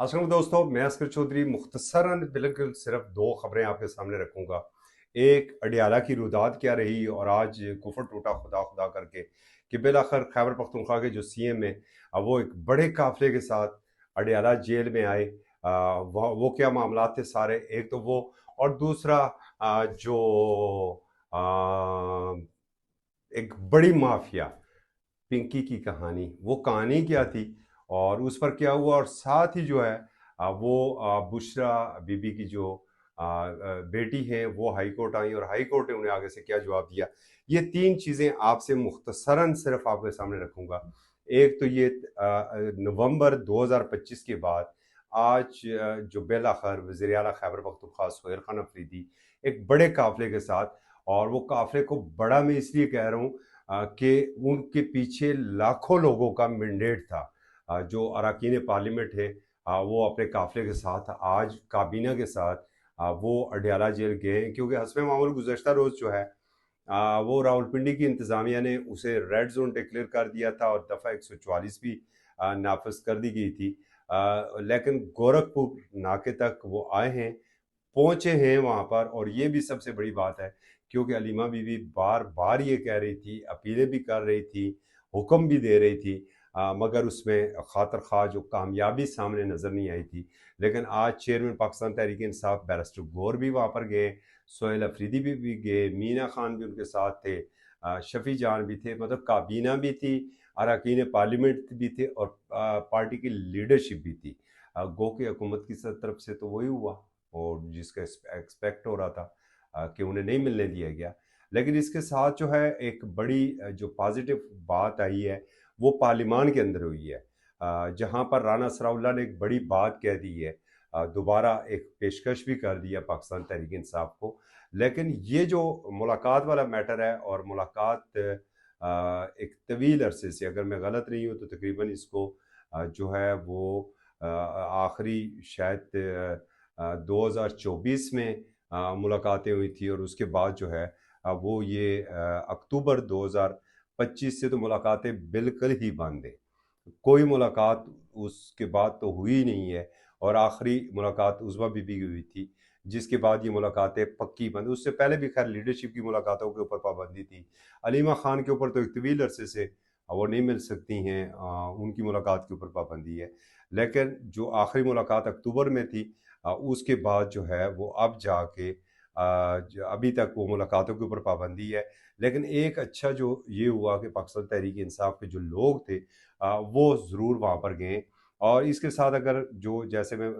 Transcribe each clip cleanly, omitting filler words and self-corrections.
अस्सलाम दोस्तों, मैं असगर चौधरी मुख्तसरन बिल्कुल सिर्फ दो खबरें आपके सामने रखूंगा। एक, अडियाला की रुदाद क्या रही और आज कुफर टूटा खुदा खुदा करके कि बिलाखिर खैबर पख्तूनख्वा के जो सीएम है वो एक बड़े काफिले के साथ अडियाला जेल में आए। वो क्या मामला थे सारे, एक तो वो, और दूसरा जो एक बड़ी माफिया पिंकी की कहानी, वो कहानी क्या थी और उस पर क्या हुआ, और साथ ही जो है बुशरा बीबी की जो बेटी है वो हाई कोर्ट आई और हाई कोर्ट ने उन्हें आगे से क्या जवाब दिया। ये तीन चीज़ें आपसे मुख्तसरन सिर्फ आपके सामने रखूंगा। एक तो ये नवंबर 2025 के बाद आज जो बेलाखर वज़ीर आला खैबर पख्तूनख्वा सोहेल खान अफरीदी एक बड़े काफिले के साथ, और वो काफिले को बड़ा मैं इसलिए कह रहा हूँ कि उनके पीछे लाखों लोगों का मैंडेट था। जो अरकान पार्लियामेंट है वो अपने काफिले के साथ आज काबीना के साथ वो अडियाला जेल गए हैं, क्योंकि हस्ब मामूल गुज़श्ता रोज़ जो है वो रावलपिंडी की इंतज़ामिया ने उसे रेड जोन डिक्लेयर कर दिया था और दफ़ा 144 भी नाफिज कर दी गई थी। लेकिन गोरखपुर नाके तक वो आए हैं, पहुंचे हैं वहां पर, और ये भी सबसे बड़ी बात है क्योंकि अलीमा बीवी बार बार ये कह रही थी, अपीलें भी कर रही थी, हुक्म भी दे रही थी, मगर उसमें खातर खा जो कामयाबी सामने नज़र नहीं आई थी। लेकिन आज चेयरमैन पाकिस्तान तहरीक इंसाफ बैरिस्टर गौर भी वहाँ पर गए, सोहेल अफरीदी भी गए, मीना खान भी उनके साथ थे, शफी जान भी थे, मतलब काबीना भी थी, अरकान पार्लियामेंट भी थे, और पार्टी की लीडरशिप भी थी। गो कि हुकूमत की तरफ से तो वही हुआ और जिसका एक्सपेक्ट हो रहा था कि उन्हें नहीं मिलने दिया गया। लेकिन इसके साथ जो है एक बड़ी जो पॉजिटिव बात आई है वो पार्लिमान के अंदर हुई है, जहां पर राना सराउल्लाह ने एक बड़ी बात कह दी है, दोबारा एक पेशकश भी कर दिया पाकिस्तान तहरीक इंसाफ को। लेकिन ये जो मुलाकात वाला मैटर है, और मुलाकात एक तवील अरसे से, अगर मैं गलत नहीं हूँ तो तकरीबन इसको जो है वो आखिरी शायद 2024 में मुलाकातें हुई थी, और उसके बाद जो है वो ये अक्टूबर 2025 से तो मुलाकातें बिल्कुल ही बंद है। कोई मुलाकात उसके बाद तो हुई नहीं है, और आखिरी मुलाकात उज़मा बीबी की हुई थी, जिसके बाद ये मुलाकातें पक्की बंद। उससे पहले भी खैर लीडरशिप की मुलाकातों के ऊपर पाबंदी थी। अलीमा खान के ऊपर तो एक तवील अरसे से वो नहीं मिल सकती हैं, उनकी मुलाकात के ऊपर पाबंदी है। लेकिन जो आखिरी मुलाकात अक्टूबर में थी, उसके बाद जो है वो अब जाके अभी तक वो मुलाकातों के ऊपर पाबंदी है। लेकिन एक अच्छा जो ये हुआ कि पाकिस्तान तहरीक इंसाफ के जो लोग थे वो ज़रूर वहाँ पर गए। और इसके साथ अगर जो जैसे मैं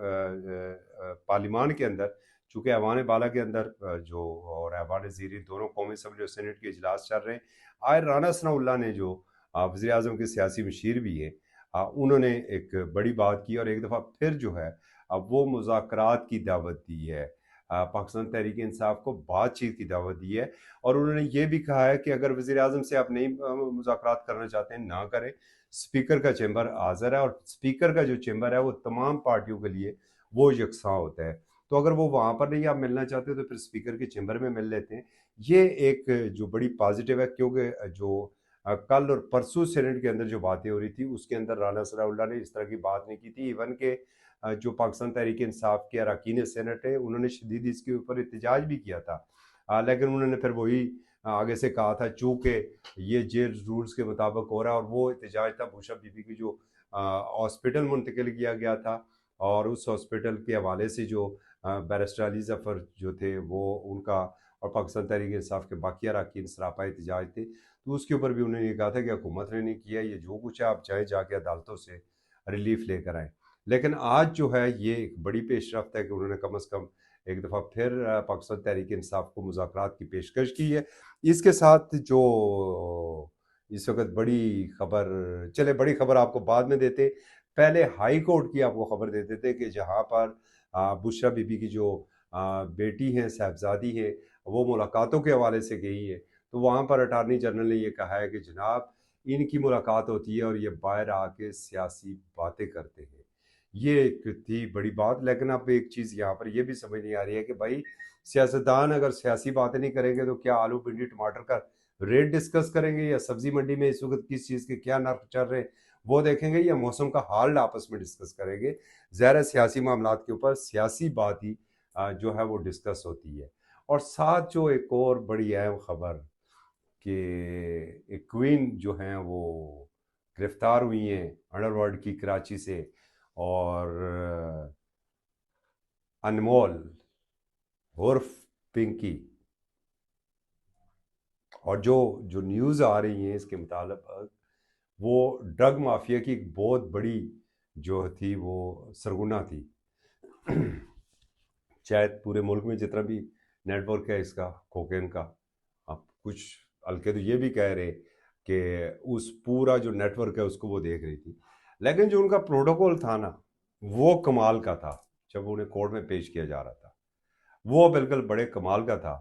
पार्लिमान के अंदर, चूँकि ऐवान बाला के अंदर जो और ऐवान ज़ीरी दोनों कौमी असम्बली और सेनेट के इजलास चल रहे हैं, आज राना सनाउल्लाह ने जो वज़ीर आज़म के सियासी मशीर भी हैं, उन्होंने एक बड़ी बात की और एक दफ़ा फिर जो है वो मुज़ाकरात की दावत दी है, पाकिस्तान तहरीक इंसाफ को बातचीत की दावत दी है। और उन्होंने ये भी कहा है कि अगर वज़ीर आज़म से आप नहीं मुज़ाकरात करना चाहते हैं, ना करें। स्पीकर का चैम्बर हाज़िर है, और स्पीकर का जो चैम्बर है वो तमाम पार्टियों के लिए वो यकसां होता है। तो अगर वो वहाँ पर नहीं आप मिलना चाहते तो फिर स्पीकर के चैम्बर में मिल लेते हैं। ये एक जो बड़ी पॉजिटिव है, क्योंकि जो कल और परसों सेनेट के अंदर जो बातें हो रही थी उसके अंदर राना सनाउल्लाह ने इस तरह की बात नहीं की थी। इवन के जो पाकिस्तान तहरीक इंसाफ के अरकान सेनेट है उन्होंने शदीद इसके ऊपर एहतजाज भी किया था, लेकिन उन्होंने फिर वही आगे से कहा था, चूँकि ये जेल रूल्स के मुताबिक हो रहा है। और वो एहतजाज था बुशरा बीबी की जो हॉस्पिटल मुंतकिल किया गया था, और उस हॉस्पिटल के हवाले से जो बैरिस्टर अली ज़फ़र जो थे वो उनका और पाकिस्तान तहरीक इंसाफ के बाकी अरकान सरापा एहतजाज थे, तो उसके ऊपर भी उन्होंने ये कहा था कि हुकूमत ने नहीं किया, ये जो कुछ है आप चाहे जाके अदालतों से रिलीफ लेकर आएँ। लेकिन आज जो है ये एक बड़ी पेशरफ्त है कि उन्होंने कम अज़ कम एक दफ़ा फिर पाकिस्तान तहरीक इंसाफ को मुज़ाकरात की पेशकश की है। इसके साथ जो इस वक्त बड़ी खबर, चले बड़ी खबर आपको बाद में देते, पहले हाई कोर्ट की आपको खबर देते थे कि जहाँ पर बुशरा बीबी की जो बेटी है साहबजादी है वो मुलाकातों के हवाले से गई है, तो वहाँ पर अटारनी जनरल ने ये कहा है कि जनाब इनकी मुलाकात होती है और ये बाहर आके सियासी बातें करते हैं। ये एक थी बड़ी बात। लेकिन अब एक चीज़ यहाँ पर ये भी समझ नहीं आ रही है कि भाई सियासतदान अगर सियासी बातें नहीं करेंगे तो क्या आलू भिंडी टमाटर का रेट डिस्कस करेंगे, या सब्जी मंडी में इस वक्त किस चीज़ के क्या नर्क चल रहे हैं وہ دیکھیں گے یا موسم کا حال آپس میں ڈسکس کریں گے. ظاہر ہے سیاسی معاملات کے اوپر سیاسی بات ہی جو ہے وہ ڈسکس ہوتی ہے. اور ساتھ جو ایک اور بڑی اہم خبر کہ ایک کوئین جو ہیں وہ گرفتار ہوئی ہیں انڈر ورلڈ کی کراچی سے، اور انمول عرف پنکی، اور جو نیوز آ رہی ہیں اس کے مطابق وہ ڈرگ مافیا کی ایک بہت بڑی جو تھی وہ سرگنا تھی. شاید پورے ملک میں جتنا بھی نیٹ ورک ہے اس کا کوکین کا، اب کچھ ہلکے تو یہ بھی کہہ رہے کہ اس پورا جو نیٹ ورک ہے اس کو وہ دیکھ رہی تھی، لیکن جو ان کا پروٹوکول تھا نا وہ کمال کا تھا. جب انہیں کورٹ میں پیش کیا جا رہا تھا وہ بالکل بڑے کمال کا تھا.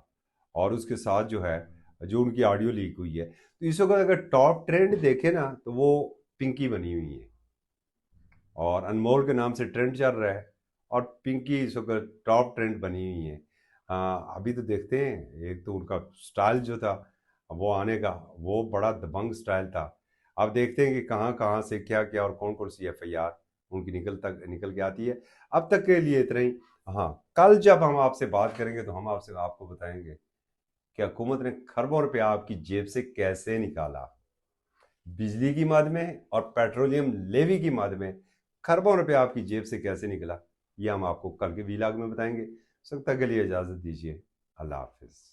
اور اس کے ساتھ جو ہے جو ان کی آڈیو لیک ہوئی ہے، تو اس وقت اگر ٹاپ ٹرینڈ دیکھے نا تو وہ پنکی بنی ہوئی ہے، اور انمول کے نام سے ٹرینڈ چل رہا ہے، اور پنکی اس وقت ٹاپ ٹرینڈ بنی ہوئی ہیں. ابھی تو دیکھتے ہیں، ایک تو ان کا سٹائل جو تھا وہ آنے کا وہ بڑا دبنگ سٹائل تھا. اب دیکھتے ہیں کہ کہاں کہاں سے کیا کیا اور کون کون C F I are in کی نکل کے آتی ہے. اب تک کے لیے اتنا ہی. ہاں، کل جب ہم آپ سے بات کریں گے تو ہم آپ کو بتائیں گے کہ حکومت نے خربوں روپیہ آپ کی جیب سے کیسے نکالا. بجلی کی مد میں اور پیٹرولیم لیوی کی مد میں خربوں روپے آپ کی جیب سے کیسے نکلا، یہ ہم آپ کو کل کے ویلاگ میں بتائیں گے. اس وقت تک کے لیے اجازت دیجیے. اللہ حافظ.